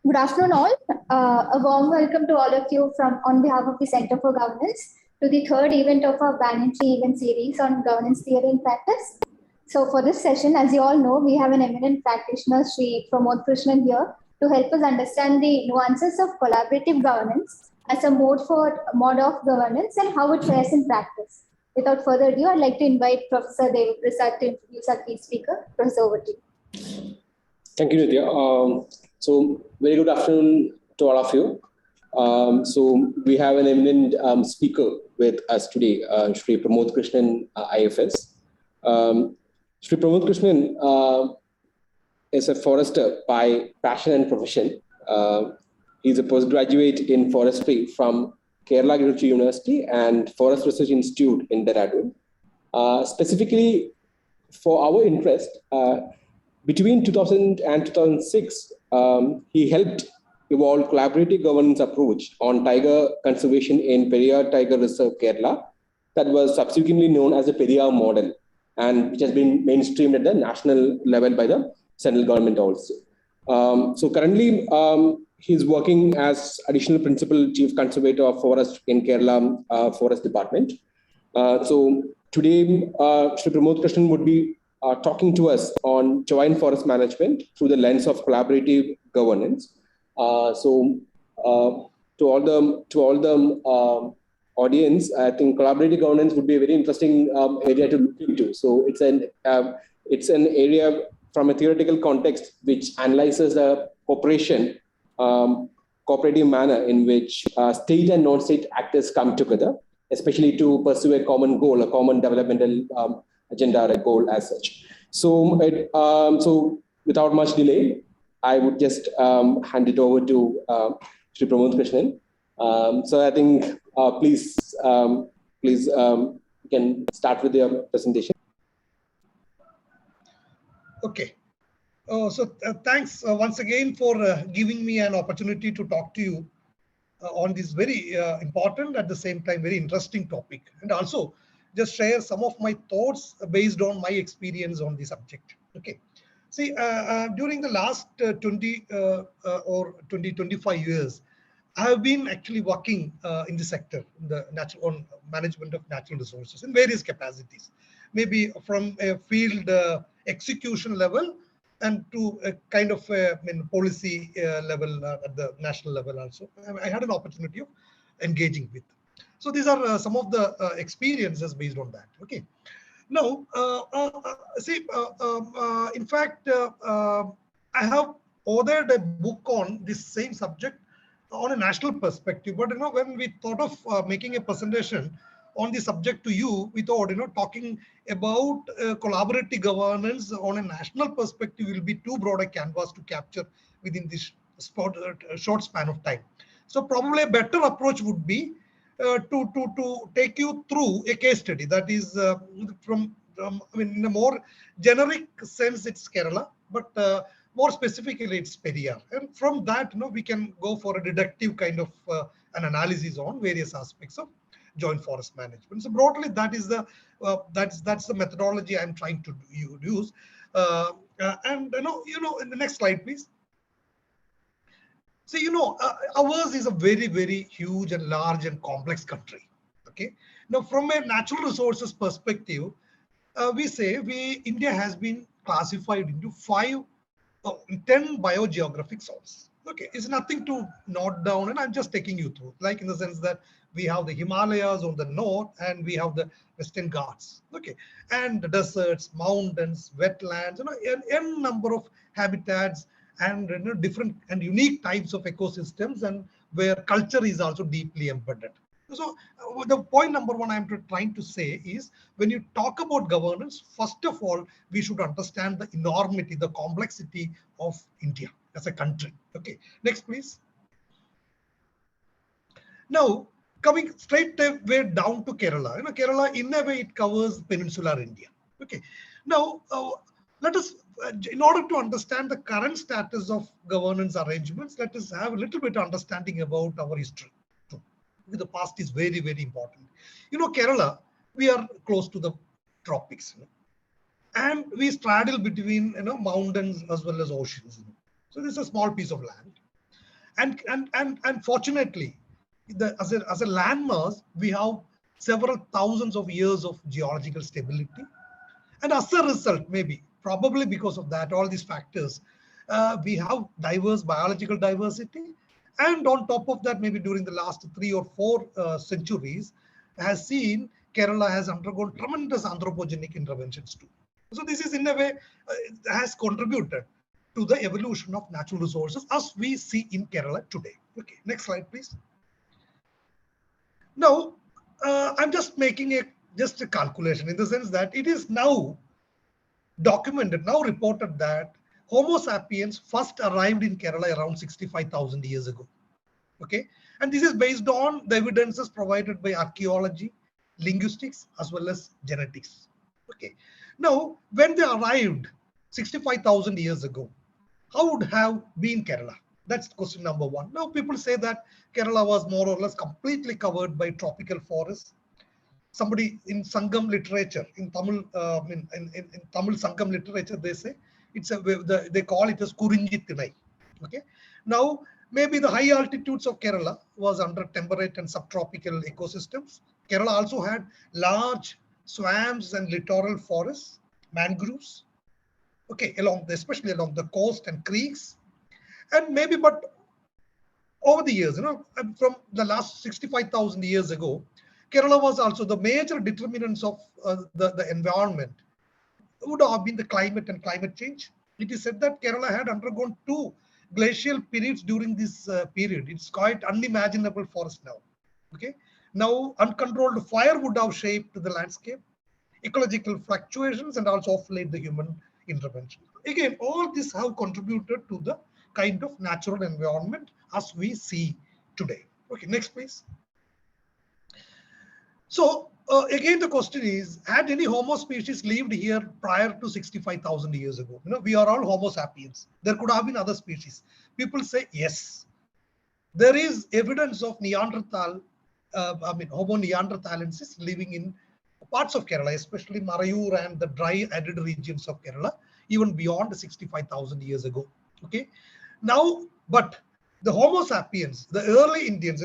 Good afternoon, all. A warm welcome to all of you from on behalf of the Center for Governance to the third event of our Banyan event series on governance theory and practice. So, for this session, as you all know, we have an eminent practitioner, Shri Pramod Krishnan, here to help us understand the nuances of collaborative governance as a mode of governance and how it fares in practice. Without further ado, I'd like to invite Professor David Prasad to introduce our key speaker. Professor, over to you. Thank you, Nitya. So, very good afternoon to all of you. So, we have an eminent speaker with us today, Shri Pramod Krishnan, IFS. Shri Pramod Krishnan is a forester by passion and profession. He's a postgraduate in forestry from Kerala Agricultural University and Forest Research Institute in Dehradun. Specifically, for our interest, between 2000 and 2006, he helped evolve collaborative governance approach on tiger conservation in Periyar Tiger Reserve, Kerala, that was subsequently known as the Periyar model, and which has been mainstreamed at the national level by the central government also. So currently, he's working as additional principal chief conservator of forest in Kerala Forest Department. So today, Shri Pramod Krishnan would be talking to us on joint forest management through the lens of collaborative governance. So to all the audience, I think collaborative governance would be a very interesting area to look into. So it's an area from a theoretical context which analyzes the cooperation, cooperative manner in which state and non-state actors come together, especially to pursue a common goal, a common developmental agenda or a goal as such. So, so without much delay, I would just hand it over to Shri Pramod Krishnan. So I think please you can start with your presentation. Okay. So thanks once again for giving me an opportunity to talk to you on this very important, at the same time very interesting topic, and also just share some of my thoughts based on my experience on the subject. Okay. See, during the last 25 years, I have been actually working in the sector, in the on management of natural resources in various capacities, maybe from a field execution level and to a kind of policy level at the national level also. I had an opportunity of engaging with. So these are some of the experiences based on that. Okay. Now, see, in fact, I have authored a book on this same subject on a national perspective. But when we thought of making a presentation on the subject to you, we thought talking about collaborative governance on a national perspective will be too broad a canvas to capture within this short span of time. So probably a better approach would be to take you through a case study that is from in a more generic sense it's Kerala, but more specifically it's Periyar, and from that we can go for a deductive kind of an analysis on various aspects of joint forest management. So broadly, that is the that's the methodology I'm trying to use. And in the next slide, please. So, ours is a very, very huge and large and complex country. Okay. Now, from a natural resources perspective, we say India has been classified into 10 biogeographic zones. Okay, it's nothing to note down, and I'm just taking you through, like in the sense that we have the Himalayas on the north, and we have the Western Ghats. Okay, and the deserts, mountains, wetlands, n number of habitats, and different and unique types of ecosystems, and where culture is also deeply embedded. So the point number one I'm trying to say is, when you talk about governance, first of all, we should understand the enormity, the complexity of India as a country. Okay, next please. Now, coming straight way down to Kerala. Kerala in a way it covers peninsular India. Okay, now let us, in order to understand the current status of governance arrangements, let us have a little bit of understanding about our history. The past is very, very important. Kerala, we are close to the tropics, and we straddle between mountains as well as oceans. So this is a small piece of land. And fortunately, as a landmass, we have several thousands of years of geological stability. And as a result, maybe, probably because of that, all these factors, we have diverse biological diversity. And on top of that, maybe during the last 3 or 4 centuries, has seen Kerala has undergone tremendous anthropogenic interventions too. So this is in a way has contributed to the evolution of natural resources as we see in Kerala today. Okay, next slide, please. Now, I'm just making just a calculation in the sense that it is now documented, now reported that Homo sapiens first arrived in Kerala around 65,000 years ago. Okay, and this is based on the evidences provided by archaeology, linguistics, as well as genetics. Okay, now when they arrived 65,000 years ago, how would have been Kerala? That's question number one. Now people say that Kerala was more or less completely covered by tropical forests. Somebody in Sangam literature, in Tamil, in Tamil Sangam literature, they say they call it as Kurinji Tinai. Okay, now maybe the high altitudes of Kerala was under temperate and subtropical ecosystems. Kerala also had large swamps and littoral forests, mangroves. Okay, especially along the coast and creeks, and maybe, but over the years, from the last 65,000 years ago, Kerala was also the major determinants of the environment would have been the climate and climate change. It is said that Kerala had undergone 2 glacial periods during this period. It's quite unimaginable for us now. Okay, now uncontrolled fire would have shaped the landscape, ecological fluctuations, and also of late the human intervention. Again, all this have contributed to the kind of natural environment as we see today. Okay, next please. So again, the question is, had any Homo species lived here prior to 65,000 years ago? We are all Homo sapiens. There could have been other species. People say yes. There is evidence of Neanderthal, Homo neanderthalensis living in parts of Kerala, especially Marayur and the dry arid regions of Kerala, even beyond 65,000 years ago. Okay, now, but the Homo sapiens, the early Indians,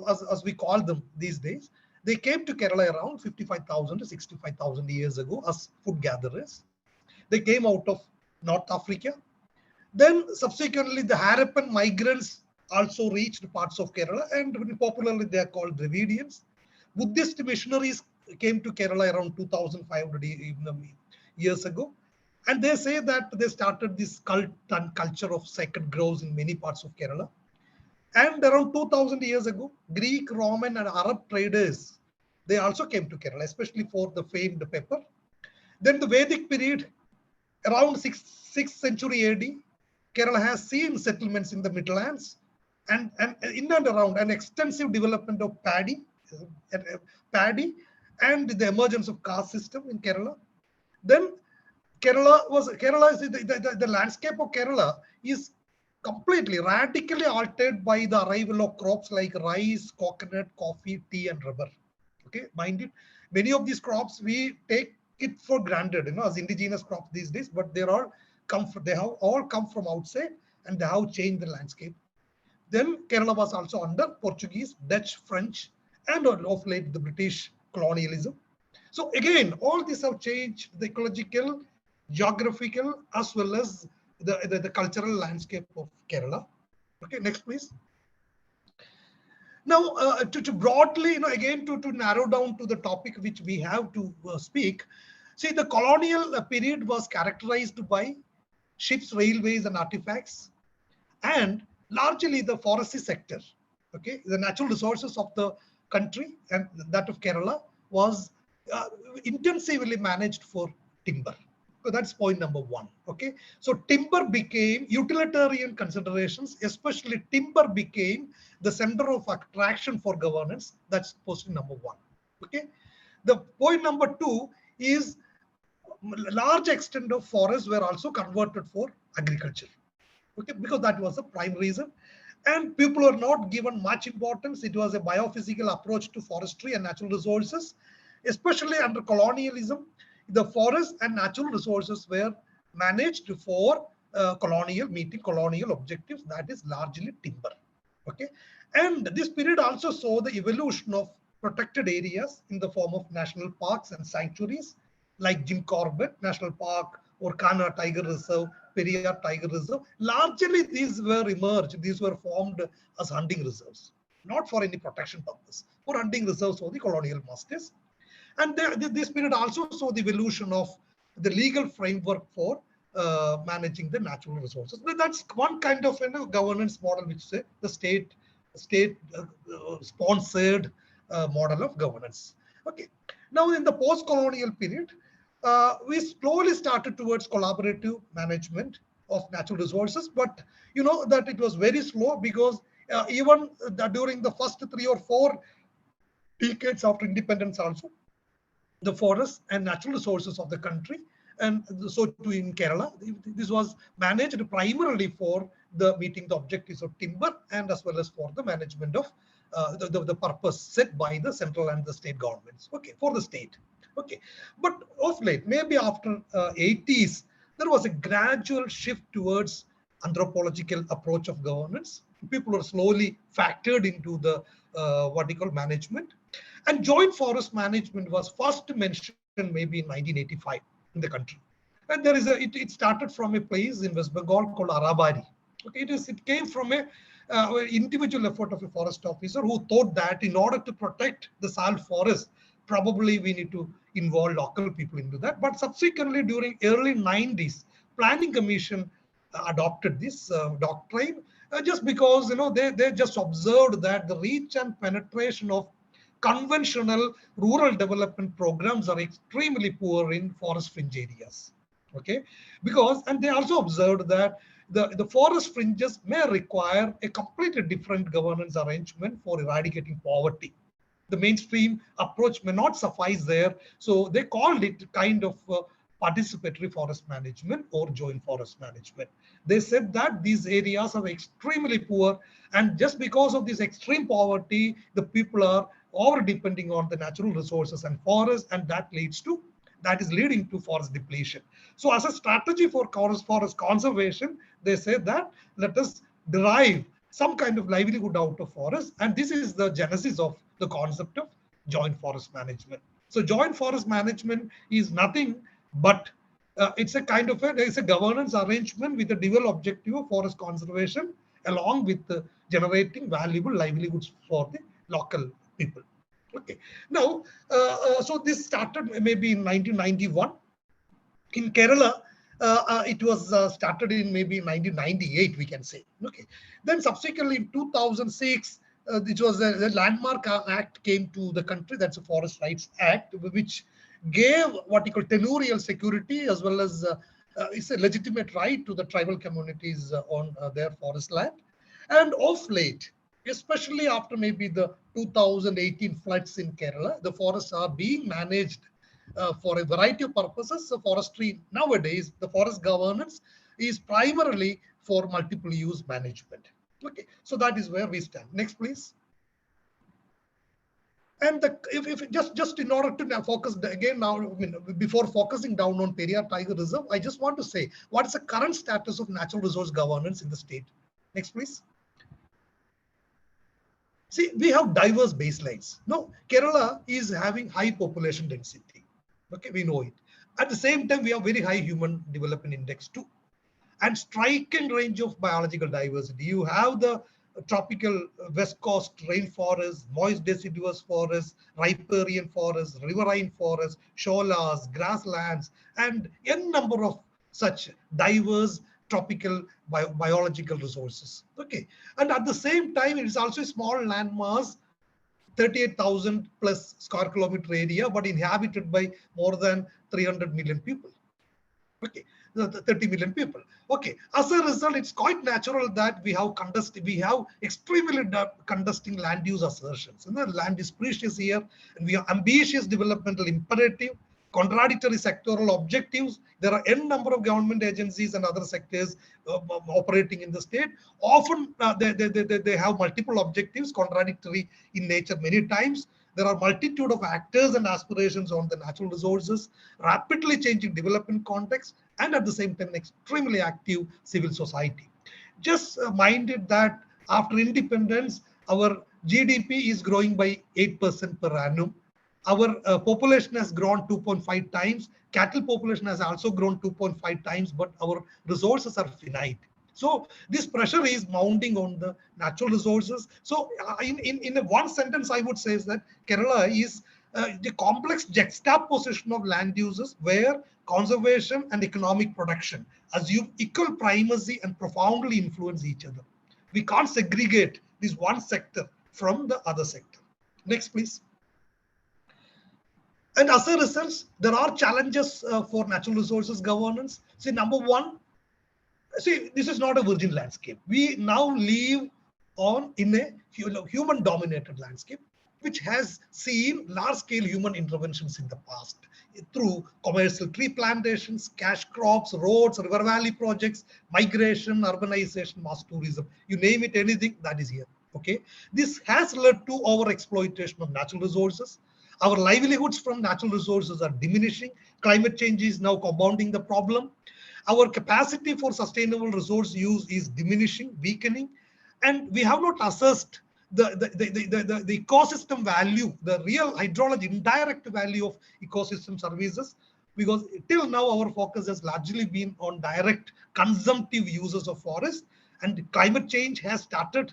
as we call them these days, they came to Kerala around 55,000 to 65,000 years ago as food gatherers. They came out of North Africa. Then subsequently, the Harappan migrants also reached parts of Kerala, and popularly they are called Dravidians. Buddhist missionaries came to Kerala around 2,500 years ago. And they say that they started this cult and culture of sacred groves in many parts of Kerala. And around 2,000 years ago, Greek, Roman, and Arab traders, they also came to Kerala, especially for the famed pepper. Then the Vedic period, around 6th century AD, Kerala has seen settlements in the Midlands and in and around an extensive development of paddy and the emergence of caste system in Kerala. Then the landscape of Kerala is completely radically altered by the arrival of crops like rice, coconut, coffee, tea, and rubber. Okay, mind it, many of these crops we take it for granted, as indigenous crops these days, but they have all come from outside and they have changed the landscape. Then Kerala was also under Portuguese, Dutch, French, and of late the British colonialism. So again, all these have changed the ecological, geographical, as well as the cultural landscape of Kerala. Okay, next please. Now, to broadly, again to narrow down to the topic which we have to speak. See, the colonial period was characterized by ships, railways, and artifacts, and largely the forestry sector. Okay, the natural resources of the country and that of Kerala was intensively managed for timber. So that's point number one. Okay, so timber became utilitarian considerations, especially timber became the center of attraction for governance. That's question number one. Okay, the point number two is large extent of forests were also converted for agriculture. Okay, because that was the prime reason. And people were not given much importance. It was a biophysical approach to forestry and natural resources, especially under colonialism. The forests and natural resources were managed for meeting colonial objectives, that is largely timber. Okay, and this period also saw the evolution of protected areas in the form of national parks and sanctuaries like Jim Corbett National Park or Kana Tiger Reserve, Periyar Tiger Reserve. Largely these were formed as hunting reserves, not for any protection purpose, for hunting reserves for the colonial masters. And this period also saw the evolution of the legal framework for managing the natural resources. That's one kind of governance model, which is the state sponsored model of governance. Okay. Now in the post-colonial period, we slowly started towards collaborative management of natural resources, but you know that it was very slow because even during the first 3 or 4 decades after independence also, the forests and natural resources of the country, and so too in Kerala, this was managed primarily for the meeting the objectives of timber and as well as for the management of the purpose set by the central and the state governments. Okay, for the state. Okay, but of late, maybe after 80s, there was a gradual shift towards anthropological approach of governance. People are slowly factored into the what we call management. And joint forest management was first mentioned maybe in 1985 in the country. And there is it started from a place in West Bengal called Arabari. Okay, it came from a individual effort of a forest officer who thought that in order to protect the salt forest, probably we need to involve local people into that. But subsequently, during early 90s, Planning Commission adopted this doctrine just because they just observed that the reach and penetration of conventional rural development programs are extremely poor in forest fringe areas. Okay, because and they also observed that the forest fringes may require a completely different governance arrangement for eradicating poverty. The mainstream approach may not suffice there, so they called it kind of participatory forest management or joint forest management. They said that these areas are extremely poor, and just because of this extreme poverty, the people are over depending on the natural resources and forests, and that is leading to forest depletion. So as a strategy for forest conservation, they say that let us derive some kind of livelihood out of forest, and this is the genesis of the concept of joint forest management. So joint forest management is nothing but it's a kind of it's a governance arrangement with a dual objective of forest conservation along with generating valuable livelihoods for the local people. Okay. Now, so this started maybe in 1991. In Kerala, it was started in maybe 1998, we can say. Okay. Then subsequently in 2006, it was the Landmark Act came to the country. That's a Forest Rights Act, which gave what you call tenurial security as well as it's a legitimate right to the tribal communities on their forest land. And of late, especially after maybe the 2018 floods in Kerala, the forests are being managed for a variety of purposes. So forestry nowadays, the forest governance is primarily for multiple use management. Okay, so that is where we stand. Next, please. And if just in order to now focus again now, before focusing down on Periyar Tiger Reserve, I just want to say what is the current status of natural resource governance in the state. Next, please. See, we have diverse baselines. No, Kerala is having high population density. Okay, we know it. At the same time, we have very high human development index too, and striking range of biological diversity. You have the tropical west coast rainforest, moist deciduous forest, riparian forest, riverine forest, sholas, grasslands, and n number of such diverse tropical biological resources. Okay, and at the same time, it is also a small landmass, 38,000 plus square kilometer area, but inhabited by more than 300 million people. Okay, 30 million people. Okay, as a result, it's quite natural that we have extremely contesting land use assertions. And the land is precious here, and we have ambitious developmental imperative, contradictory sectoral objectives. There are n number of government agencies and other sectors operating in the state. Often they have multiple objectives, contradictory in nature many times. There are multitude of actors and aspirations on the natural resources, rapidly changing development context, and at the same time, an extremely active civil society. Just mind it that after independence, our GDP is growing by 8% per annum. Our population has grown 2.5 times. Cattle population has also grown 2.5 times, but our resources are finite. So this pressure is mounting on the natural resources. So in one sentence, I would say is that Kerala is the complex juxtaposition of land uses where conservation and economic production assume equal primacy and profoundly influence each other. We can't segregate this one sector from the other sector. Next, please. And as a result, there are challenges for natural resources governance. See, number one, see, this is not a virgin landscape. We now live in a human-dominated landscape, which has seen large-scale human interventions in the past through commercial tree plantations, cash crops, roads, river valley projects, migration, urbanization, mass tourism. You name it, anything that is here. Okay, this has led to overexploitation of natural resources. Our livelihoods from natural resources are diminishing. Climate change is now compounding the problem. Our capacity for sustainable resource use is diminishing, weakening, and we have not assessed the ecosystem value, the real hydrology, indirect value of ecosystem services, because till now our focus has largely been on direct consumptive uses of forest, and climate change has started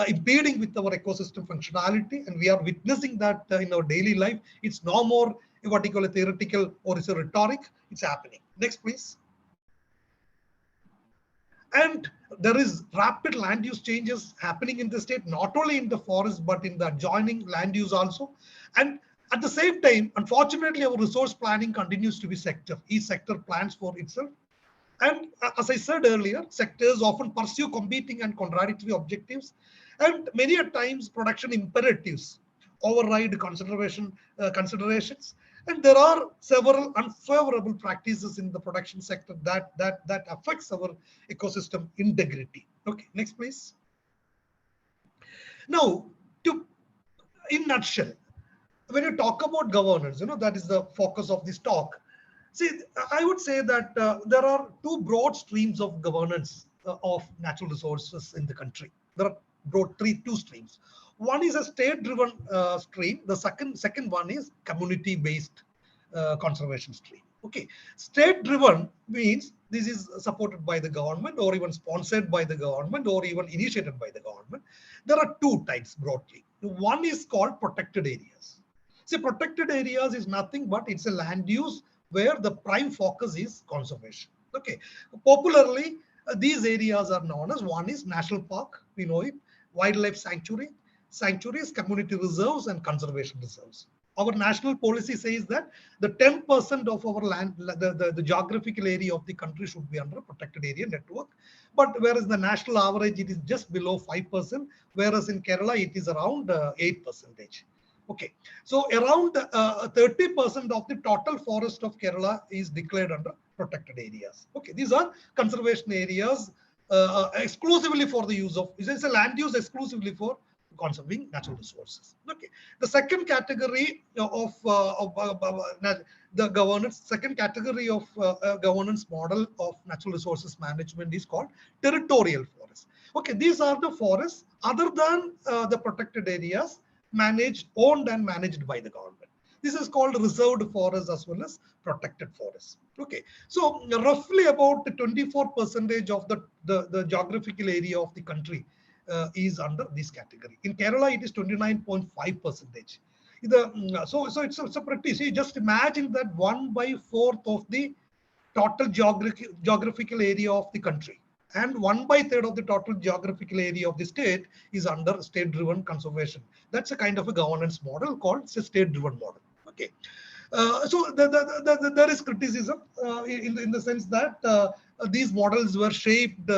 impeding with our ecosystem functionality, and we are witnessing that in our daily life. It's no more what you call a theoretical or it's a rhetoric, it's happening. Next, please. And there is rapid land use changes happening in the state, not only in the forest, but in the adjoining land use also. And at the same time, unfortunately, our resource planning continues to be sector. Each sector plans for itself. And as I said earlier, sectors often pursue competing and contradictory objectives. And many a times production imperatives override conservation considerations. And there are several unfavorable practices in the production sector that affects our ecosystem integrity. Okay, next, please. Now, in nutshell, when you talk about governance, that is the focus of this talk. See, I would say that there are two broad streams of governance of natural resources in the country. There are two streams. One is a state-driven stream. The second one is community-based conservation stream. Okay, state-driven means this is supported by the government or even sponsored by the government or even initiated by the government. There are two types broadly. One is called protected areas. See, protected areas is nothing but it's a land use where the prime focus is conservation. Okay, popularly these areas are known as, one is national park, we know it, wildlife sanctuaries, community reserves, and conservation reserves. Our national policy says that the 10% of our land, the geographical area of the country should be under protected area network. But whereas the national average, it is just below 5%, whereas in Kerala, it is around 8%. Okay, so around 30% of the total forest of Kerala is declared under protected areas. Okay, these are conservation areas exclusively for the use of, it's a land use exclusively for conserving natural resources. Okay, the second category of the governance, governance model of natural resources management is called territorial forests. Okay, these are the forests other than the protected areas owned and managed by the government. This is called reserved forests as well as protected forests. Okay, so roughly about 24% of the geographical area of the country is under this category. In Kerala, it is 29.5%. So it's a pretty, see, just imagine that 1/4 of the total geographical area of the country and 1/3 of the total geographical area of the state is under state-driven conservation. That's a kind of a governance model called state-driven model. Okay, so there is criticism in the sense that these models were shaped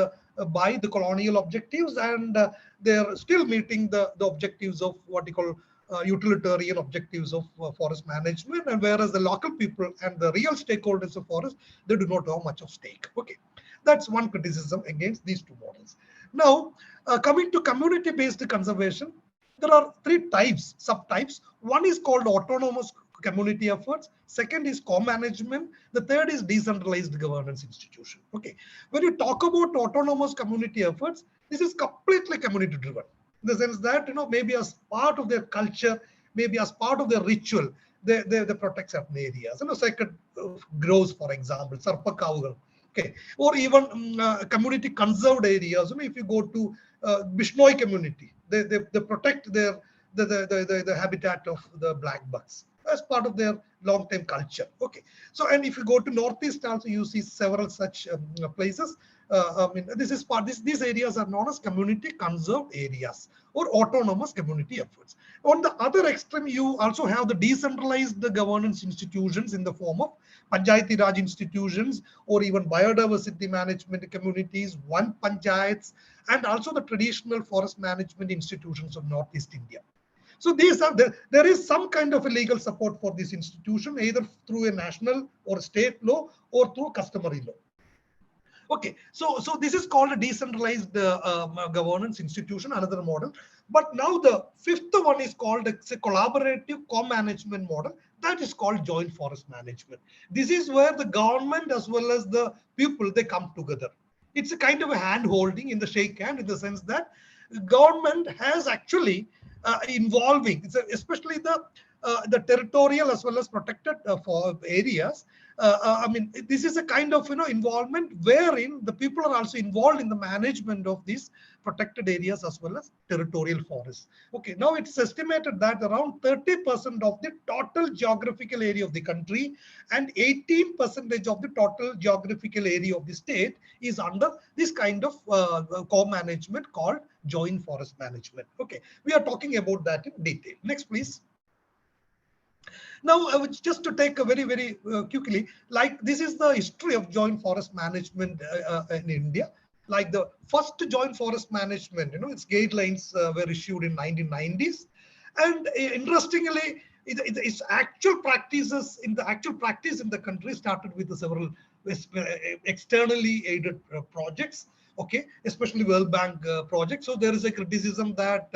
by the colonial objectives, and they're still meeting the objectives of what you call utilitarian objectives of forest management, and whereas the local people and the real stakeholders of forest, they do not have much of stake. Okay, that's one criticism against these two models. Now, coming to community-based conservation, there are three subtypes. One is called autonomous community efforts. Second is co-management. The third is decentralized governance institution. Okay, when you talk about autonomous community efforts, this is completely community driven, in the sense that maybe as part of their culture, maybe as part of their ritual, they protect certain areas. Sacred groves, for example, sarpakavugal. Okay, or even community conserved areas. If you go to Bishnoi community, they protect their the habitat of the black bucks as part of their long-term culture. Okay, so and if you go to Northeast also, you see several such places. This is part. These areas are known as community conserved areas or autonomous community efforts. On the other extreme, you also have the decentralized governance institutions in the form of Panchayati Raj institutions or even biodiversity management communities, one panchayats, and also the traditional forest management institutions of Northeast India. So these are there is some kind of a legal support for this institution, either through a national or state law or through customary law. Okay, so this is called a decentralized governance institution, another model. But now the fifth one is called a collaborative co-management model. That is called joint forest management. This is where the government as well as the people, they come together. It's a kind of a hand holding in the shake hand, in the sense that government has actually involving, especially the territorial as well as protected for areas. This is a kind of involvement wherein the people are also involved in the management of these protected areas as well as territorial forests. Okay, now it's estimated that around 30% of the total geographical area of the country and 18% of the total geographical area of the state is under this kind of co-management called joint forest management. Okay, we are talking about that in detail. Next, please. Now, just to take a very quickly, like this is the history of joint forest management in India. Like the first joint forest management, its guidelines were issued in 1990s, and interestingly, its actual practices in the country started with the several externally aided projects. Okay, especially World Bank projects. So there is a criticism that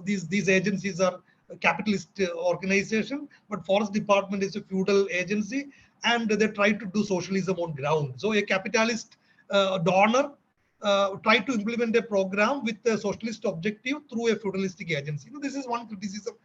these agencies are capitalist organization, but forest department is a feudal agency, and they try to do socialism on ground. So a capitalist donor tried to implement a program with a socialist objective through a feudalistic agency. This is one criticism.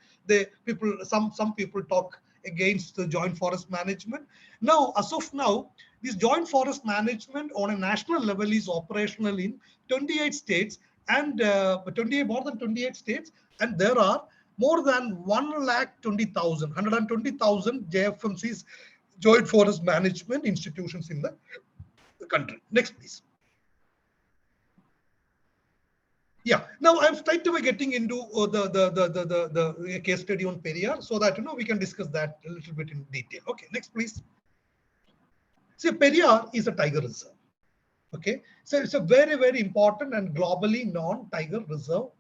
Some people talk against the joint forest management. Now, as of now, this joint forest management on a national level is operational in 28 states and more than 28 states, and there are more than 120,000 JFMCs, joint forest management institutions in the country. Next, please. Yeah, now I'm straight away getting into the case study on Periyar, so that we can discuss that a little bit in detail. Okay, next, please. See, Periyar is a tiger reserve. Okay, so it's a very important and globally known tiger reserve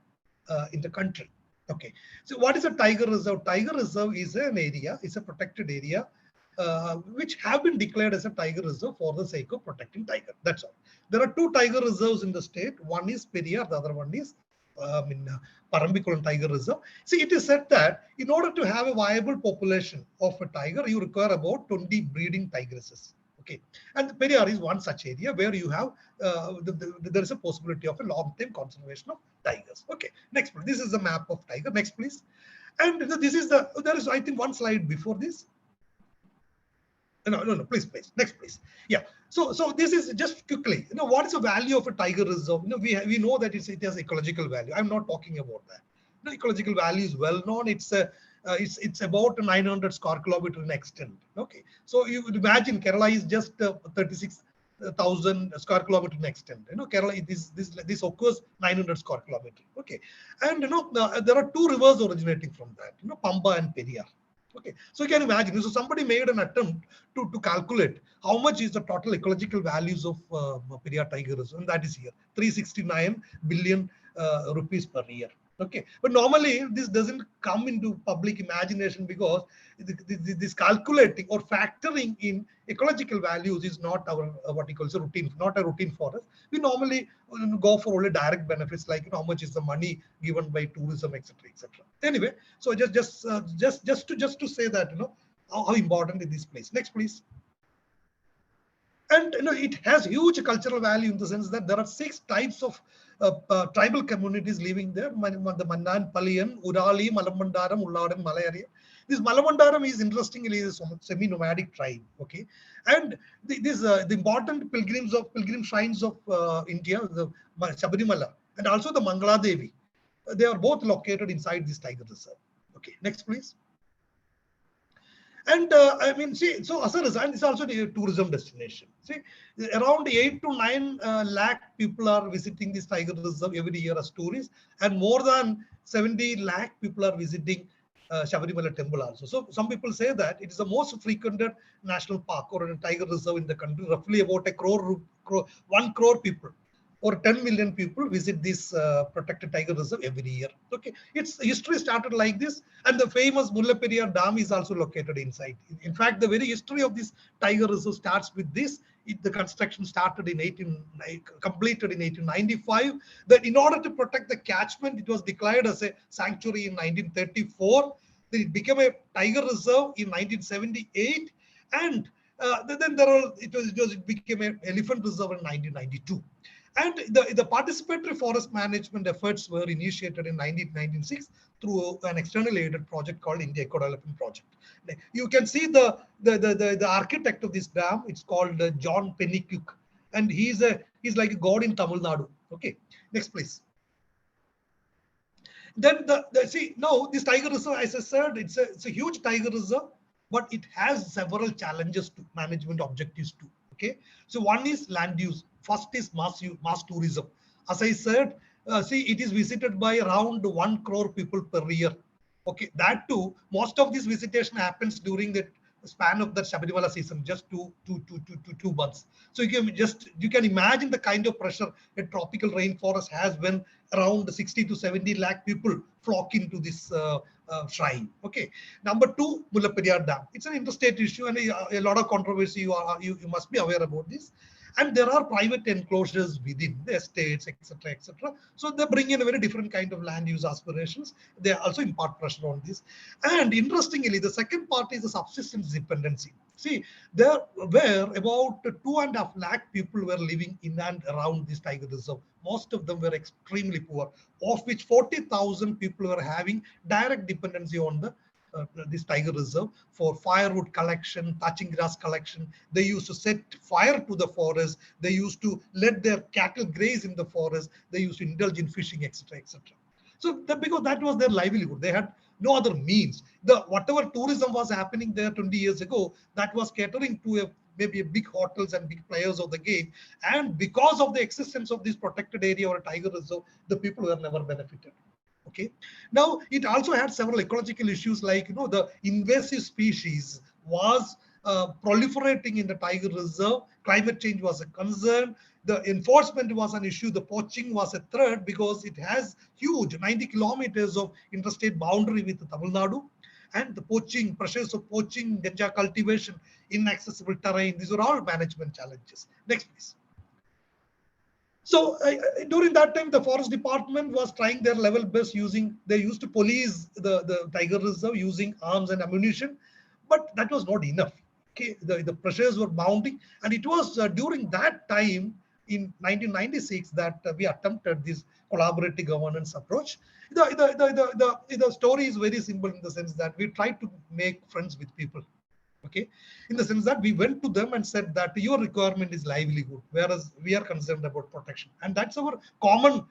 in the country. Okay, so what is a tiger reserve? Tiger reserve is an area, it's a protected area which have been declared as a tiger reserve for the sake of protecting tiger. That's all. There are two tiger reserves in the state. One is Periyar, the other one is Parambikulam Tiger Reserve. See, it is said that in order to have a viable population of a tiger, you require about 20 breeding tigresses. Okay, and Periyar is one such area where you have there is a possibility of a long-term conservation of tigers. Okay, next, this is the map of tiger. Next, please. And this is there is, I think, one slide before this. No, please. Next, please. Yeah. So this is just quickly. What is the value of a tiger reserve? We know that it has ecological value. I'm not talking about that. The ecological value is well known. It's about 900 square kilometer in extent. Okay, so you would imagine Kerala is just 36,000 square kilometer in extent. Kerala this occurs 900 square kilometer. Okay, and there are two rivers originating from that. Pamba and Periyar. Okay, so you can imagine. So somebody made an attempt to calculate how much is the total ecological values of Periyar Tiger Reserve, and that is here 369 billion rupees per year. Okay, but normally this doesn't come into public imagination because this calculating or factoring in ecological values is not our what you call a routine, not a routine for us. We normally go for only direct benefits like how much is the money given by tourism, etc., etc. Anyway, so just to say that how important is this place. Next, please. And it has huge cultural value in the sense that there are 6 types of tribal communities living there: the Mannan, Palayan, Urali, Malamandaram, Ulladan, Malayari. This Malamandaram is interestingly a semi-nomadic tribe. Okay, and the important pilgrim shrines of India, the Sabarimala and also the Mangala Devi, they are both located inside this tiger reserve. Okay, next, please. And I mean, see, so as a result, it's also a tourism destination. See, around 8 to 9 lakh people are visiting this tiger reserve every year as tourists, and more than 70 lakh people are visiting Sabarimala temple also. So some people say that it is the most frequented national park or a tiger reserve in the country. Roughly about 1 crore people or 10 million people visit this protected tiger reserve every year. Okay, its history started like this, and the famous Periyar Dam is also located inside. In fact, the very history of this tiger reserve starts with this. The construction started completed in 1895. That in order to protect the catchment, it was declared as a sanctuary in 1934. Then it became a tiger reserve in 1978, and then it became an elephant reserve in 1992. And the participatory forest management efforts were initiated in 1996 through an external aided project called India Ecotourism project. You can see the architect of this dam. It's called John Pennycook, and he's like a god in Tamil Nadu. Okay, next, please. Then see now this tiger reserve, as I said, it's a huge tiger reserve, but it has several challenges to management objectives too. Okay, so one is land use. First is mass tourism. As I said, see, it is visited by around 1 crore people per year. Okay, that too, most of this visitation happens during the span of the Sabarimala season, just two months. So you can imagine the kind of pressure a tropical rainforest has when around 60 to 70 lakh people flock into this shrine. Okay. Number 2, Periyar Dam. It's an interstate issue and a lot of controversy. You must be aware about this. And there are private enclosures within the estates, etc., etc. So they bring in a very different kind of land use aspirations. They also impart pressure on this. And interestingly, the second part is the subsistence dependency. See, there were about 2.5 lakh people were living in and around this tiger reserve. Most of them were extremely poor, of which 40,000 people were having direct dependency on this tiger reserve for firewood collection, thatching grass collection. They used to set fire to the forest. They used to let their cattle graze in the forest. They used to indulge in fishing, etc., etc. So because that was their livelihood, they had no other means. Whatever tourism was happening there 20 years ago, that was catering to maybe a big hotels and big players of the game. And because of the existence of this protected area or a tiger reserve, the people were never benefited. Okay. Now it also had several ecological issues like the invasive species was proliferating in the tiger reserve. Climate change was a concern. The enforcement was an issue. The poaching was a threat because it has huge 90 kilometers of interstate boundary with Tamil Nadu. And the poaching, pressures of poaching, ganja cultivation, inaccessible terrain, these are all management challenges. Next, please. So during that time, the forest department was trying their level best they used to police the tiger reserve using arms and ammunition, but that was not enough. Okay, the pressures were mounting, and it was during that time in 1996 that we attempted this collaborative governance approach. The story is very simple in the sense that we tried to make friends with people. Okay, in the sense that we went to them and said that your requirement is livelihood, whereas we are concerned about protection, and that's our common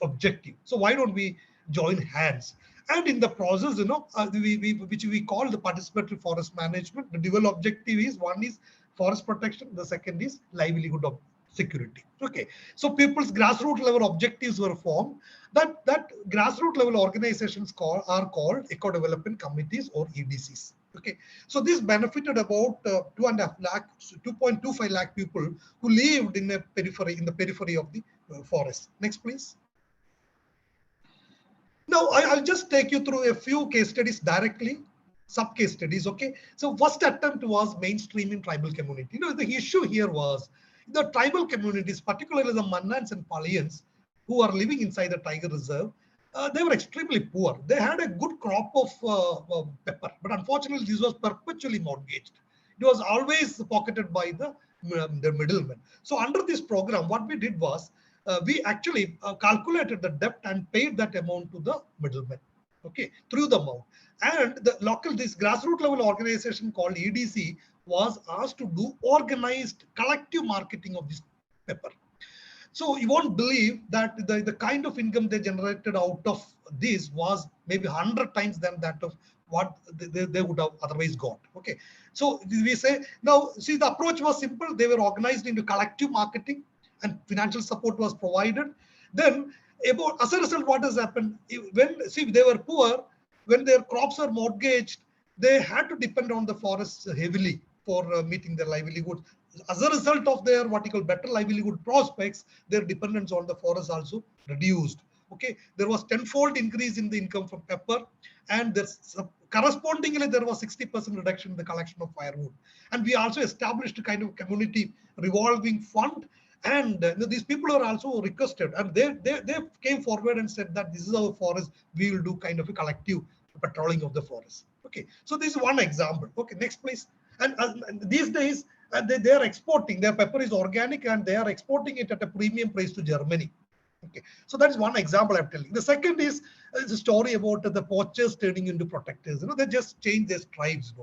objective. So why don't we join hands? And in the process, which we call the participatory forest management, the dual objective is one is forest protection, the second is livelihood of security. Okay, so people's grassroots level objectives were formed. That grassroots level organizations are called eco development committees or EDCs. Okay, so this benefited about 2.25 lakh people who lived in the periphery of the forest. Next, please. Now, I'll just take you through a few case studies directly, sub case studies. Okay. So first attempt was mainstreaming tribal community. The issue here was the tribal communities, particularly the Mannans and Palayans, who are living inside the tiger reserve. They were extremely poor. They had a good crop of pepper, but unfortunately, this was perpetually mortgaged. It was always pocketed by the middlemen. So under this program, what we did was we actually calculated the debt and paid that amount to the middlemen, okay, through the amount. And this grassroots level organization called EDC was asked to do organized collective marketing of this pepper. So you won't believe that the kind of income they generated out of this was maybe 100 times than that of what they would have otherwise got. Okay. So we say, now see, the approach was simple. They were organized into collective marketing and financial support was provided. Then as a result, what has happened? When they were poor, when their crops are mortgaged, they had to depend on the forests heavily for meeting their livelihood. As a result of their what you call better livelihood prospects, their dependence on the forest also reduced. Okay, there was tenfold increase in the income from pepper, and there's correspondingly there was 60% reduction in the collection of firewood. And we also established a kind of community revolving fund. And these people are also requested, and they came forward and said that this is our forest. We will do kind of a collective patrolling of the forest. Okay, so this is one example. Okay, next please. And these days they are exporting. Their pepper is organic, and they are exporting it at a premium price to Germany. Okay, so that is one example I'm telling. The second is the story about the poachers turning into protectors. They just changed their tribes.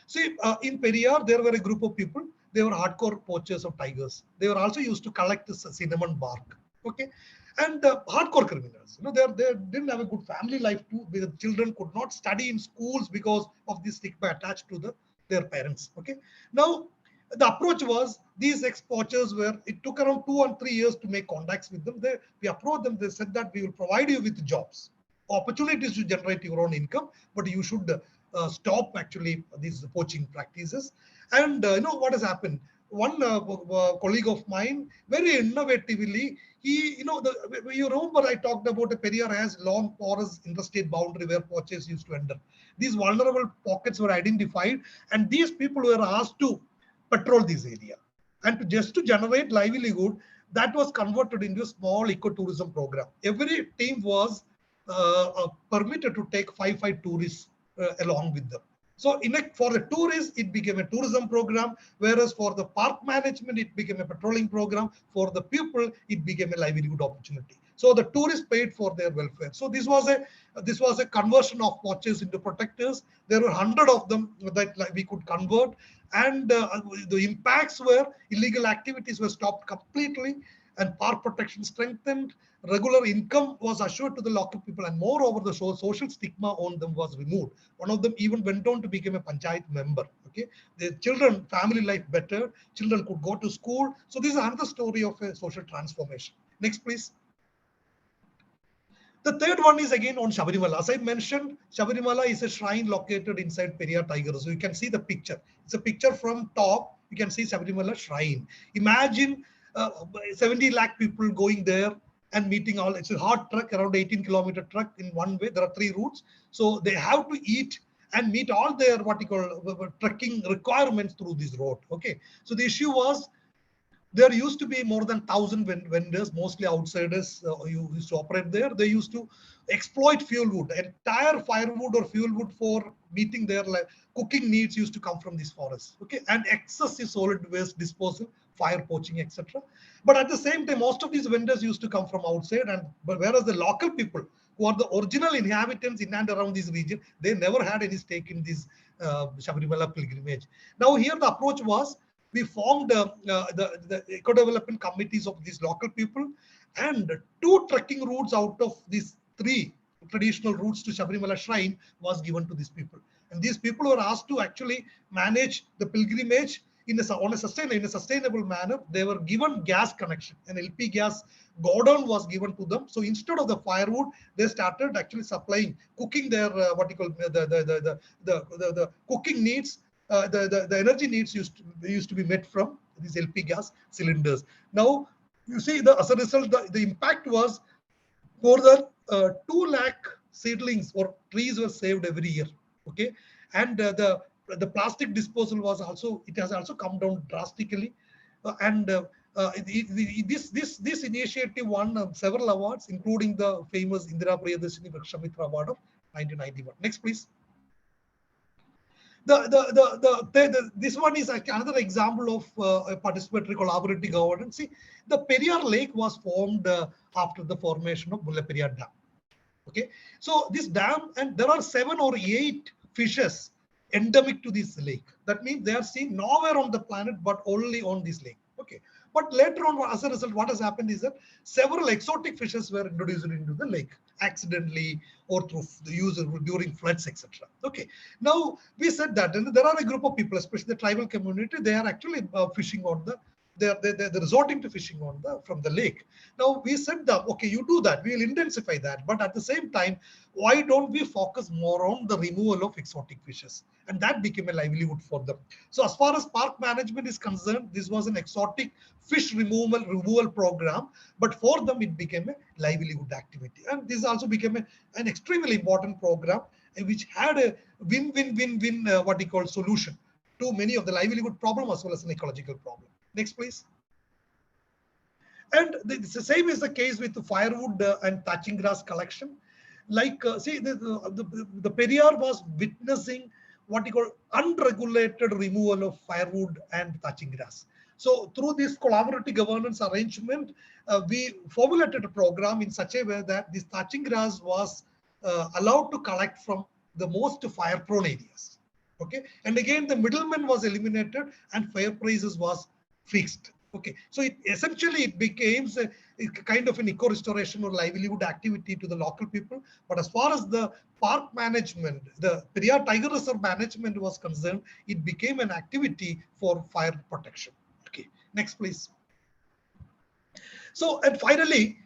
See, in Periyar, there were a group of people. They were hardcore poachers of tigers. They were also used to collect the cinnamon bark. Okay, and hardcore criminals. They didn't have a good family life too. The children could not study in schools because of this stigma attached to their parents. Okay, now the approach was these ex-poachers it took around 2 and 3 years to make contacts with them. We approached them. They said that we will provide you with jobs, opportunities to generate your own income, but you should stop actually these poaching practices. And what has happened? One colleague of mine, very innovatively, you remember I talked about Periyar has long porous interstate boundary where poachers used to enter. These vulnerable pockets were identified, and these people were asked to patrol this area. And just to generate livelihood, that was converted into a small ecotourism program. Every team was permitted to take 5 tourists along with them. So for the tourists, it became a tourism program, whereas for the park management, it became a patrolling program. For the people, it became a livelihood opportunity. So the tourists paid for their welfare. So this was a conversion of poachers into protectors. There were 100 of them that we could convert, and the impacts were illegal activities were stopped completely, and park protection strengthened. Regular income was assured to the local people, and moreover, the social stigma on them was removed. One of them even went on to become a panchayat member. Okay, the children, family life better, children could go to school. So this is another story of a social transformation. Next, please. The third one is again on Sabarimala. As I mentioned, Sabarimala is a shrine located inside Periyar Tiger. So you can see the picture. It's a picture from top. You can see Sabarimala shrine. Imagine 70 lakh people going there and meeting all. It's a hard trek, around 18-kilometer trek in one way. There are 3 routes. So they have to eat and meet all their trekking requirements through this road. Okay. So the issue was, there used to be more than 1,000 vendors, mostly outsiders who used to operate there. They used to exploit fuel wood. Entire firewood or fuel wood for meeting their cooking needs used to come from these forests. Okay, and excessive solid waste disposal, fire poaching, etc. But at the same time, most of these vendors used to come from outside, whereas the local people who are the original inhabitants in and around this region, they never had any stake in this Sabarimala pilgrimage. Now here the approach was, we formed the eco-development committees of these local people, and 2 trekking routes out of these 3 traditional routes to Sabarimala shrine was given to these people. And these people were asked to actually manage the pilgrimage in a sustainable manner. They were given gas connection. An LP gas godown was given to them. So instead of the firewood, they started actually supplying, cooking their the cooking needs. The energy needs used to be met from these LP gas cylinders. Now, you see, as a result, the impact was more than 2 lakh seedlings or trees were saved every year. Okay, and the plastic disposal was also, it has also come down drastically, and this initiative won several awards, including the famous Indira Priyadarshini Vrikshamitra Award of 1991. Next, please. This one is another example of a participatory collaborative governance. See, the Periyar Lake was formed after the formation of Periyar Dam. Okay, so this dam, and there are 7 or 8 fishes endemic to this lake. That means they are seen nowhere on the planet but only on this lake. Okay, but later on, as a result, what has happened is that several exotic fishes were introduced into the lake accidentally or through the use during floods, etc. Okay, now we said that, and there are a group of people, especially the tribal community, they are actually fishing on the, they're resorting to fishing on the from the lake. Now we said that, okay, you do that, we will intensify that, but at the same time, why don't we focus more on the removal of exotic fishes? And that became a livelihood for them. So as far as park management is concerned, this was an exotic fish removal program, but for them it became a livelihood activity. And this also became an extremely important program, which had a win-win-win-win what we call solution to many of the livelihood problem as well as an ecological problem. Next, please. And the same is the case with the firewood and thatching grass collection. Like, see, the Periyar was witnessing what you call unregulated removal of firewood and thatching grass. So through this collaborative governance arrangement, we formulated a program in such a way that this thatching grass was allowed to collect from the most fire-prone areas. Okay, and again the middleman was eliminated and fair prices was fixed. Okay, so essentially it became a kind of an eco-restoration or livelihood activity to the local people. But as far as the park management, the Periyar Tiger Reserve management was concerned, it became an activity for fire protection. Okay, next please. So, and finally,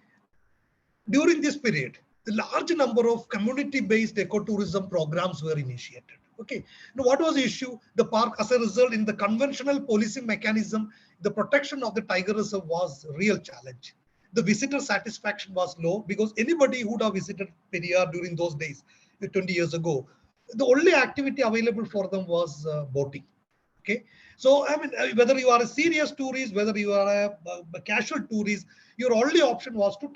during this period, the large number of community-based ecotourism programs were initiated. Okay, now what was the issue? The park, as a result, in the conventional policing mechanism, the protection of the tiger reserve was a real challenge. The visitor satisfaction was low because anybody who would have visited Periyar during those days, 20 years ago, the only activity available for them was boating. Okay, so I mean, whether you are a serious tourist, whether you are a casual tourist, your only option was to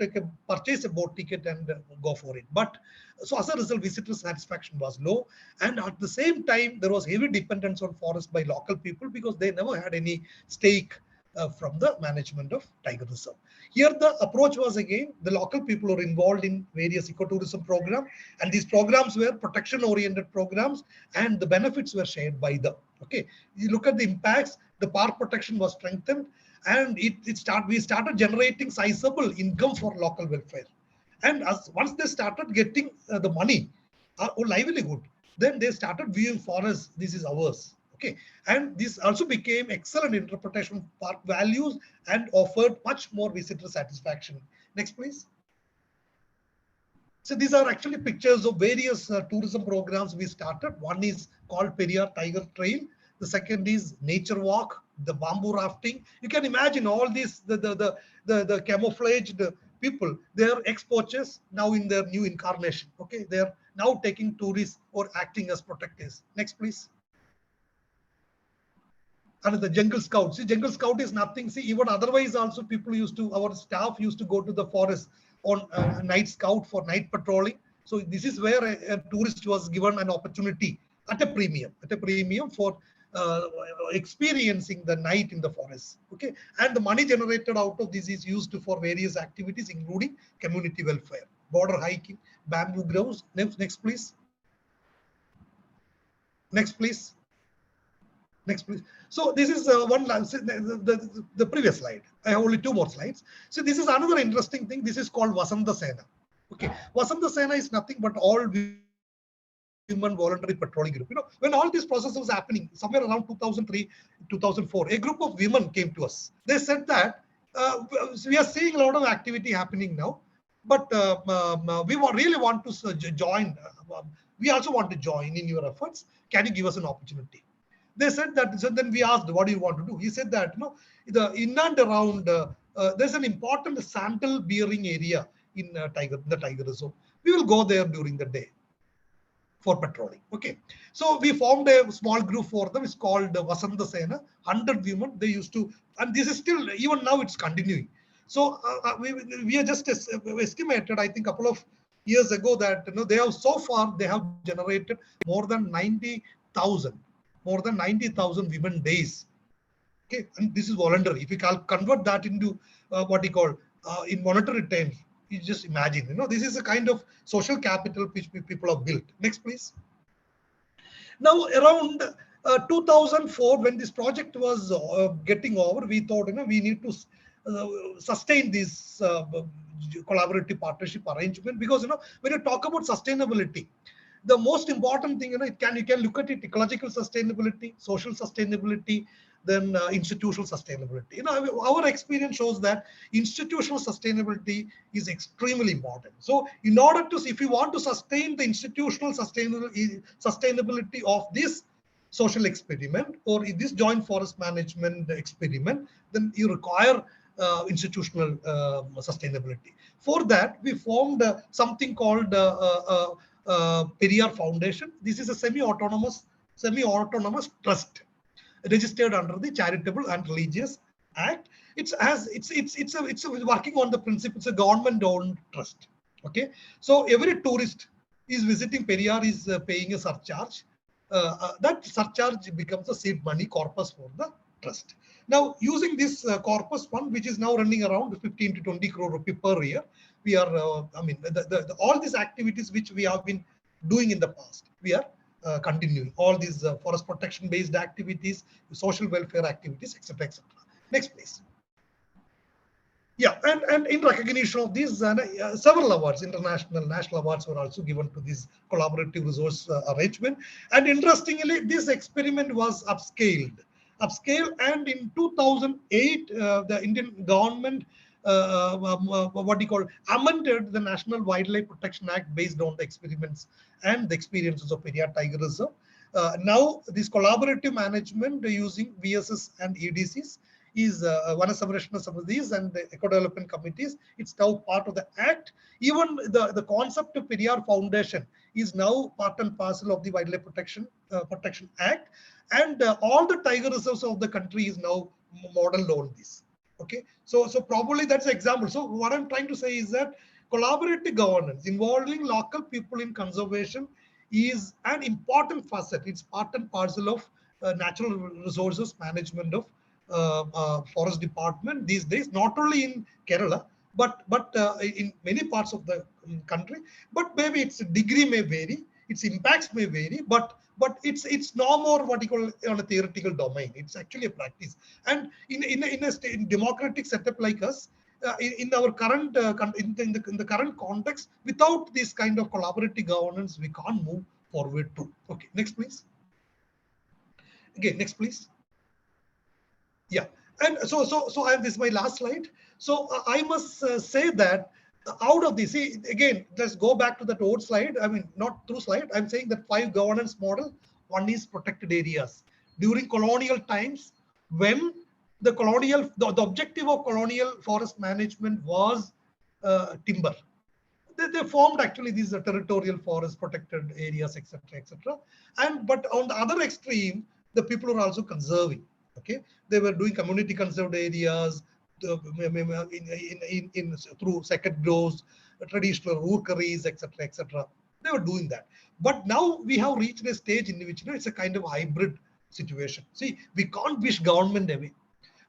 purchase a boat ticket and go for it. But so as a result, visitor satisfaction was low, and at the same time, there was heavy dependence on forest by local people because they never had any stake from the management of tiger reserve. Here the approach was again, the local people were involved in various ecotourism programs, and these programs were protection oriented programs, and the benefits were shared by them. Okay, you look at the impacts, the park protection was strengthened, and we started generating sizable income for local welfare. And as once they started getting the money or livelihood, then they started viewing forests, this is ours. Okay, and this also became excellent interpretation of park values and offered much more visitor satisfaction. Next, please. So these are actually pictures of various tourism programs we started. One is called Periyar Tiger Trail. The second is Nature Walk, the bamboo rafting. You can imagine all these, the camouflaged people, they're ex-poachers now in their new incarnation. Okay, they're now taking tourists or acting as protectors. Next, please. And the jungle scout. See, jungle scout is nothing. See, even otherwise also people our staff used to go to the forest on night scout for night patrolling. So this is where a tourist was given an opportunity at a premium for experiencing the night in the forest. Okay, and the money generated out of this is used for various activities, including community welfare, border hiking, bamboo groves. Next, please. Next, please. Next, please. So this is the previous slide. I have only 2 more slides. So this is another interesting thing. This is called Vasantha Sena. Okay, Vasantha Sena is nothing but all Women Voluntary patrolling group. You know, when all this process was happening, somewhere around 2003, 2004, a group of women came to us. They said that we are seeing a lot of activity happening now, but we really want to join. We also want to join in your efforts. Can you give us an opportunity? They said that. So then we asked, what do you want to do? He said that, the in and around there's an important sandal bearing area in the tiger reserve. We will go there during the day for patrolling. Okay, so we formed a small group for them. It's called Vasantha Sena. 100 women. They used to, and this is still, even now it's continuing. So we are just estimated, I think, a couple of years ago that they have so far they have generated more than 90,000 women days. Okay, and this is voluntary. If you convert that into what you call in monetary terms, you just imagine, this is a kind of social capital which people have built. Next, please. Now, around 2004, when this project was getting over, we thought, we need to sustain this collaborative partnership arrangement, because when you talk about sustainability, the most important thing, you can look at it: ecological sustainability, social sustainability, then institutional sustainability. Our experience shows that institutional sustainability is extremely important. So in order to, if you want to sustain the institutional sustainability of this social experiment or this joint forest management experiment, then you require institutional sustainability. For that, we formed something called Periyar Foundation. This is a semi-autonomous trust registered under the Charitable and Religious Act. It's working on the principle. It's a government-owned trust. Okay, so every tourist is visiting Periyar is paying a surcharge. That surcharge becomes a seed money corpus for the trust. Now, using this corpus fund, which is now running around 15 to 20 crore rupee per year, we are, all these activities which we have been doing in the past, we are continuing. All these forest protection based activities, social welfare activities, etc., etc. Next, please. Yeah, and in recognition of these, several awards, international, national awards were also given to this collaborative resource arrangement. And interestingly, this experiment was upscaled, and in 2008, the Indian government amended the National Wildlife Protection Act based on the experiments and the experiences of Periyar Tiger Reserve. Now, this collaborative management using VSS and EDCs is Vana Samrashana Samadhis and the Eco Development Committees. It's now part of the Act. Even the concept of Periyar Foundation is now part and parcel of the Wildlife Protection Act. And all the tiger reserves of the country is now modeled on this. Okay, so probably that's an example. So what I'm trying to say is that collaborative governance involving local people in conservation is an important facet. It's part and parcel of natural resources management of forest department these days, not only in Kerala, but in many parts of the country. But maybe its degree may vary, its impacts may vary, but it's no more what you call on a theoretical domain. It's actually a practice. And in a democratic setup like us, in our current in the current context, without this kind of collaborative governance, we can't move forward too. Okay, next please. Again, next please. Yeah, and so this is my last slide. So I must say that out of this, see, again, let's go back to that old slide. I mean, not through slide. I'm saying that 5 governance model. One is protected areas. During colonial times, when the objective of colonial forest management was timber, they formed actually these territorial forest protected areas, etc., etc. But on the other extreme, the people were also conserving. Okay, they were doing community conserved areas through second grows, traditional rookeries, etc., etc. They were doing that. But now we have reached a stage in which it's a kind of hybrid situation. See, we can't wish government away.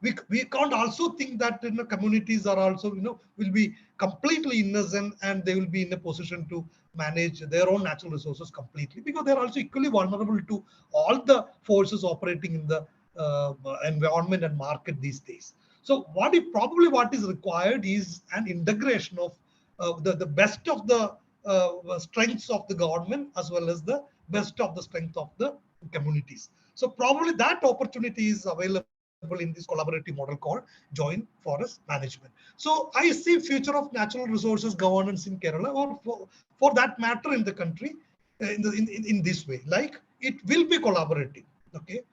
We can't also think that communities are also will be completely innocent and they will be in a position to manage their own natural resources completely, because they're also equally vulnerable to all the forces operating in the environment and market these days. So what is required is an integration of the best of the strengths of the government as well as the best of the strength of the communities. So probably that opportunity is available in this collaborative model called joint forest management. So I see future of natural resources governance in Kerala, or for that matter in the country, in this way. Like, it will be collaborative. Okay.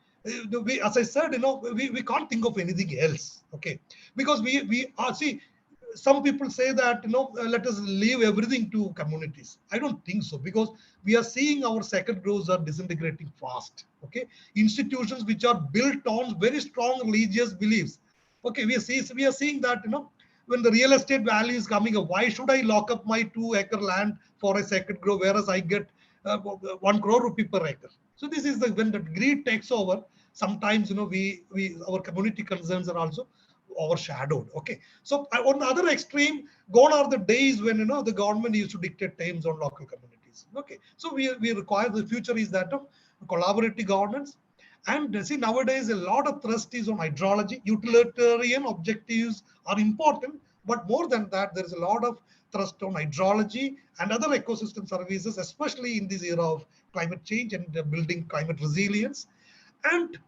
As I said, we can't think of anything else. Okay, because we are, see, some people say that, let us leave everything to communities. I don't think so, because we are seeing our sacred groves are disintegrating fast. Okay, institutions which are built on very strong religious beliefs. Okay, we are seeing that, when the real estate value is coming up, why should I lock up my 2-acre land for a sacred grove, whereas I get 1 crore rupee per acre? So this is when the greed takes over. Sometimes, our community concerns are also overshadowed. Okay, so on the other extreme, gone are the days when the government used to dictate terms on local communities. Okay, so we require, the future is that of collaborative governance. And see, nowadays a lot of thrust is on hydrology. Utilitarian objectives are important, but more than that, there is a lot of thrust on hydrology and other ecosystem services, especially in this era of climate change and building climate resilience. And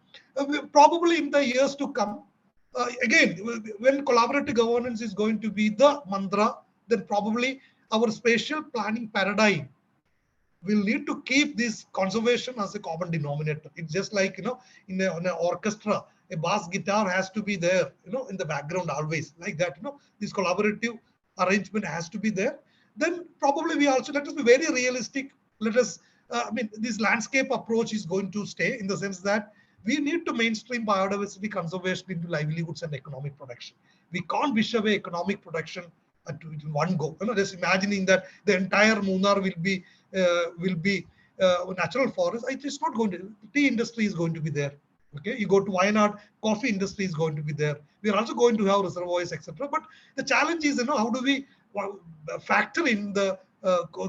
probably in the years to come, again, when collaborative governance is going to be the mantra, then probably our spatial planning paradigm will need to keep this conservation as a common denominator. It's just like, in an orchestra, a bass guitar has to be there, in the background always, like that, this collaborative arrangement has to be there. Then probably we also, let us be very realistic. Let us, this landscape approach is going to stay, in the sense that we need to mainstream biodiversity conservation into livelihoods and economic production. We can't wish away economic production in one go. Just imagining that the entire Munnar will be natural forest. It's not going to. Tea industry is going to be there. Okay, you go to Wayanad, coffee industry is going to be there. We are also going to have reservoirs, etc. But the challenge is, how do we factor in the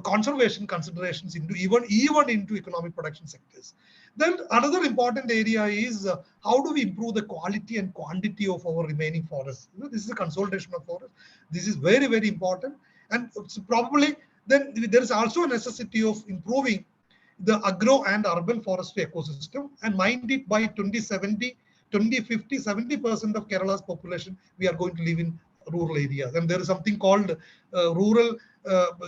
conservation considerations into even into economic production sectors? Then another important area is how do we improve the quality and quantity of our remaining forests? This is a consolidation of forests. This is very, very important. And probably then there is also a necessity of improving the agro and urban forestry ecosystem. And mind it, by 2070, 2050, 70% of Kerala's population, we are going to live in rural areas. And there is something called rural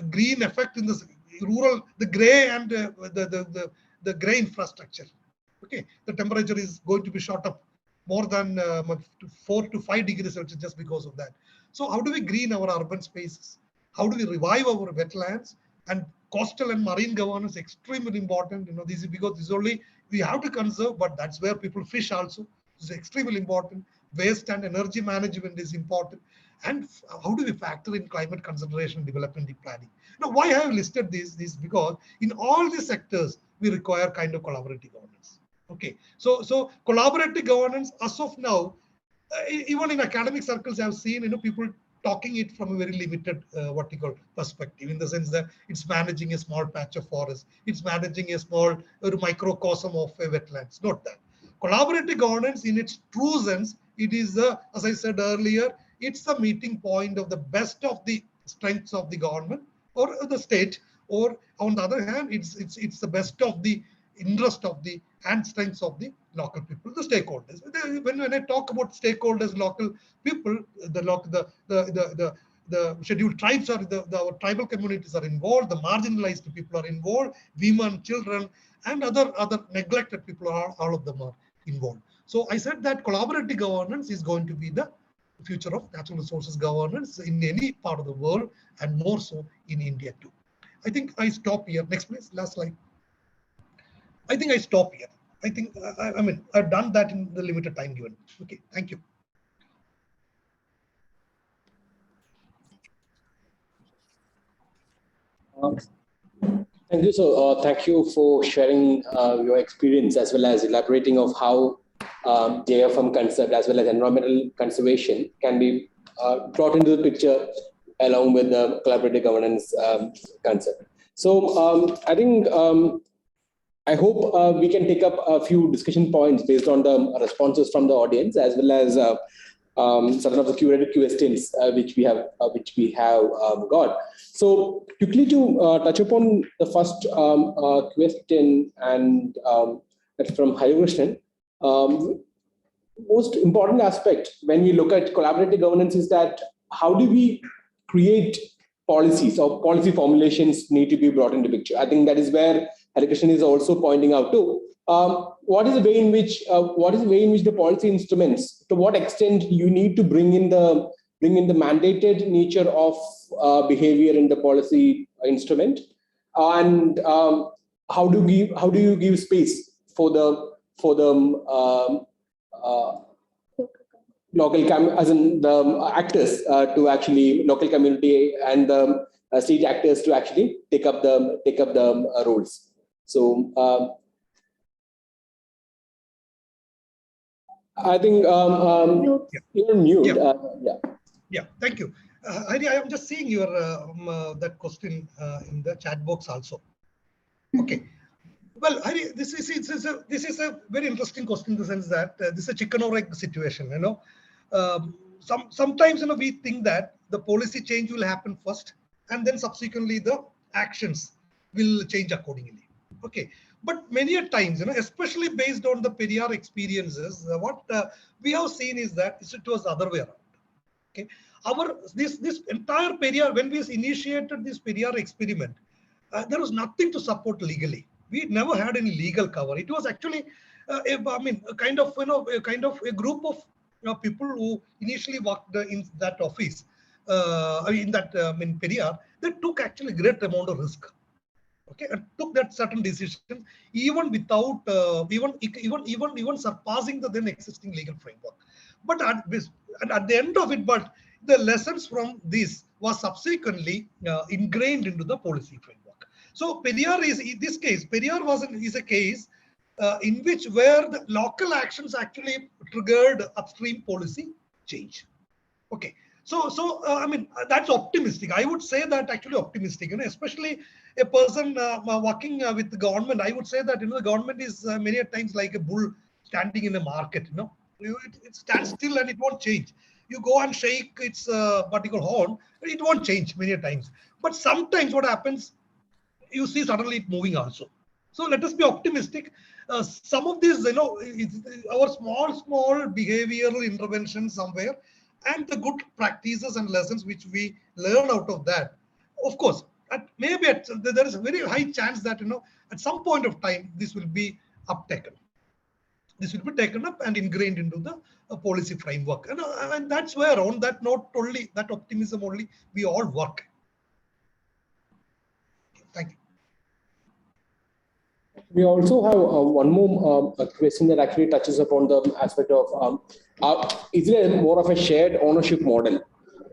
green effect in the rural, the gray and the gray infrastructure. Okay, the temperature is going to be shot up more than 4 to 5 degrees Celsius just because of that. So how do we green our urban spaces? How do we revive our wetlands? And coastal and marine governance extremely important. This is because this is only we have to conserve, but that's where people fish also. This is extremely important. Waste and energy management is important. And how do we factor in climate consideration, development planning? Now, why I have listed this because in all these sectors, we require kind of collaborative governance. Okay, so collaborative governance as of now, even in academic circles, I've seen people talking it from a very limited vertical perspective, in the sense that it's managing a small patch of forest, it's managing a small microcosm of a wetlands. Not that. Collaborative governance in its true sense, it is as I said earlier, it's the meeting point of the best of the strengths of the government or the state, or on the other hand, it's the best of the interest of the and strengths of the local people, the stakeholders. When I talk about stakeholders, local people, the scheduled tribes are our tribal communities are involved, the marginalized people are involved, women, children, and other neglected people are, all of them are involved. So I said that collaborative governance is going to be the future of natural resources governance in any part of the world, and more so in India too. I think I stop here. Next please, last slide. I think I stop here. I think, I've done that in the limited time given. Okay, thank you. Thank you. So thank you for sharing your experience, as well as elaborating of how JFM concept as well as environmental conservation can be brought into the picture along with the collaborative governance concept. So I think I hope we can take up a few discussion points based on the responses from the audience, as well as certain of the curated questions which we have got. So quickly to touch upon the first question, and that's from Krishnan. Most important aspect when we look at collaborative governance is that how do we create policies, or policy formulations need to be brought into picture. I think that is where Krishnan is also pointing out to. What is the way in which the policy instruments, to what extent you need to bring in the bring in the mandated nature of behavior in the policy instrument, and how do you give space for the local as in the actors to actually local community and the state actors to actually take up the roles. So I think you're mute. Yeah, thank you. Hari, I am just seeing your that question in the chat box also. Okay. Well, Hari, this is a very interesting question in the sense that this is a chicken or egg situation. Sometimes we think that the policy change will happen first, and then subsequently the actions will change accordingly. Okay. But many a times, especially based on the Periyar experiences, what we have seen is that it was the other way around. Okay, this entire Periyar, when we initiated this Periyar experiment, there was nothing to support legally. We never had any legal cover. It was actually, a kind of a group of people who initially worked in that office, in Periyar. They took actually great amount of risk. Okay, and took that certain decision even without even surpassing the then existing legal framework. But at the end of it, but the lessons from this was subsequently ingrained into the policy framework. So Periyar is in this case. Periyar is a case in which where the local actions actually triggered upstream policy change. Okay. So that's optimistic. I would say that actually optimistic, especially a person working with the government. I would say that the government is many a times like a bull standing in the market. It stands still and it won't change. You go and shake its particular horn, it won't change many a times. But sometimes what happens, you see suddenly it moving also. So let us be optimistic. Some of these, our small behavioral interventions somewhere, and the good practices and lessons which we learn out of that. Of course, there is a very high chance that at some point of time this will be uptaken. This will be taken up and ingrained into the policy framework, and that's where on that note only, that optimism only, we all work. Thank you. We also have one more question that actually touches upon the aspect of is there more of a shared ownership model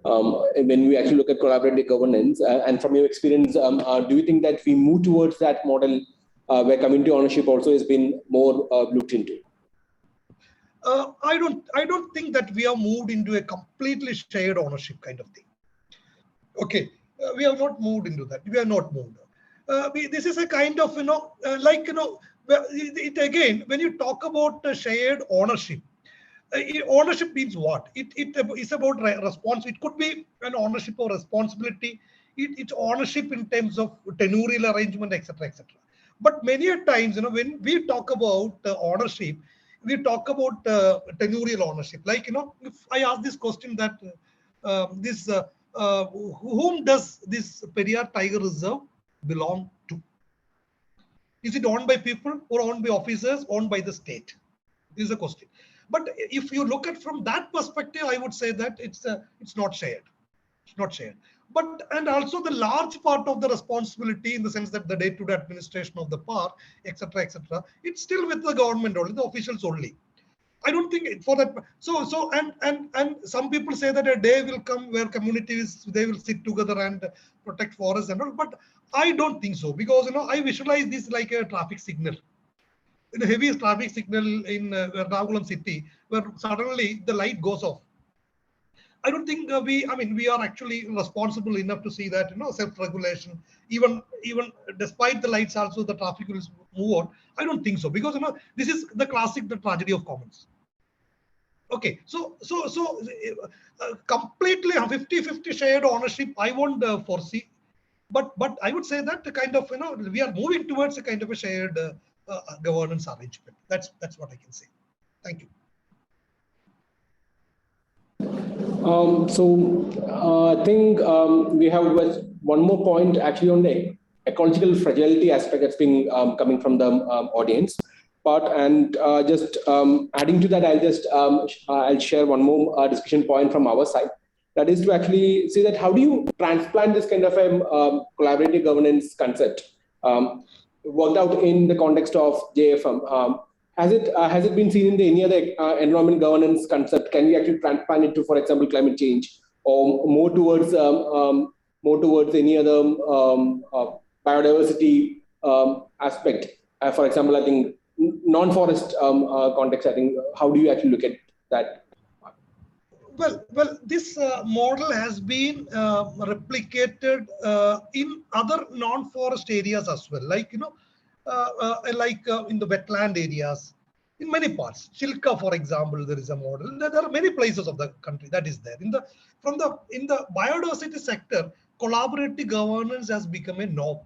when we actually look at collaborative governance? And from your experience, do you think that we move towards that model where community ownership also has been more looked into? I don't think that we have moved into a completely shared ownership kind of thing. Okay, we have not moved into that. We have not moved. This is a kind of it again, when you talk about shared ownership, ownership means what? It is about response. It could be an ownership or responsibility. It's ownership in terms of tenurial arrangement, etc., etc. But many a times, when we talk about ownership, we talk about tenurial ownership. Like, if I ask this question that whom does this Periyar Tiger Reserve belong to? Is it owned by people or owned by officers, owned by the state? This is a question. But if you look at from that perspective, I would say that it's not shared. It's not shared. But and also the large part of the responsibility in the sense that the day-to-day administration of the park, etc., etc., it's still with the government only, the officials only. I don't think for that. So and some people say that a day will come where communities, they will sit together and protect forests and all. But I don't think so, because I visualize this like a traffic signal. In a heavy traffic signal in Ernakulam city, where suddenly the light goes off. I don't think we are actually responsible enough to see that self-regulation. Even despite the lights, also the traffic will move on. I don't think so, because this is the tragedy of commons. Okay, so completely 50-50 shared ownership, I won't foresee, but I would say that the kind of we are moving towards a kind of a shared governance arrangement. That's what I can say. Thank you. I think we have one more point actually on the ecological fragility aspect that's been coming from the audience part, and just adding to that, I'll share one more discussion point from our side. That is to actually see that how do you transplant this kind of a collaborative governance concept worked out in the context of JFM. Has it been seen in any other environment governance concept? Can we actually transplant it to, for example, climate change, or more towards any other biodiversity aspect? For example, I think non-forest context. I think how do you actually look at that? Well, this model has been replicated in other non-forest areas as well, like in the wetland areas, in many parts. Chilka, for example, there is a model. There are many places of the country that is there. In the biodiversity sector, collaborative governance has become a norm.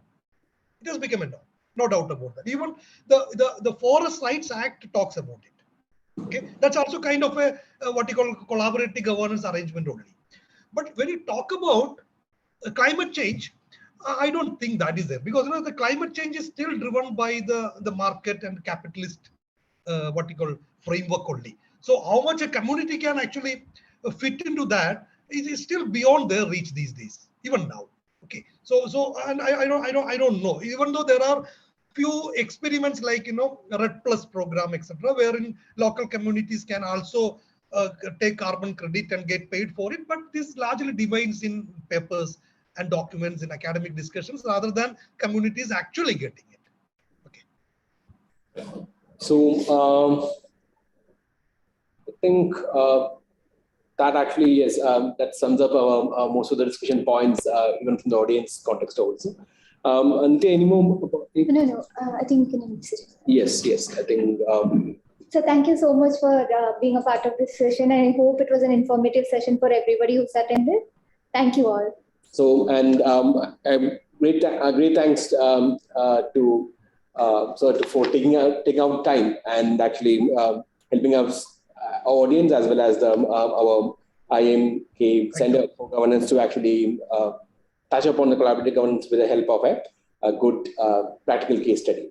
It has become a norm, no doubt about that. Even the Forest Rights Act talks about it. Okay, that's also kind of a what you call collaborative governance arrangement only. But when you talk about climate change, I don't think that is there, because the climate change is still driven by the market and capitalist what you call framework only. So how much a community can actually fit into that is still beyond their reach these days, even now. Okay, so and I don't know. Even though there are few experiments like Red Plus program, etc., wherein local communities can also take carbon credit and get paid for it, but this largely remains in papers and documents in academic discussions rather than communities actually getting it. Okay. So I think that actually yes, that sums up most of the discussion points, even from the audience context also. Ante, any more? No. I think we can end this. Yes. I think. So thank you so much for being a part of this session. I hope it was an informative session for everybody who's attended. Thank you all. So, and great thanks to for taking out time and actually helping us, our audience, as well as our IMK Center for Governance, to actually touch upon the collaborative governance with the help of a good practical case study.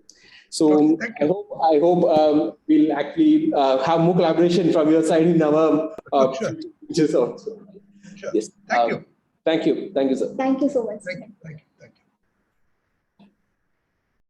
So I hope we'll actually have more collaboration from your side in our futures also. Sure. Yes. Thank you. Thank you, sir. Thank you so much. Thank you.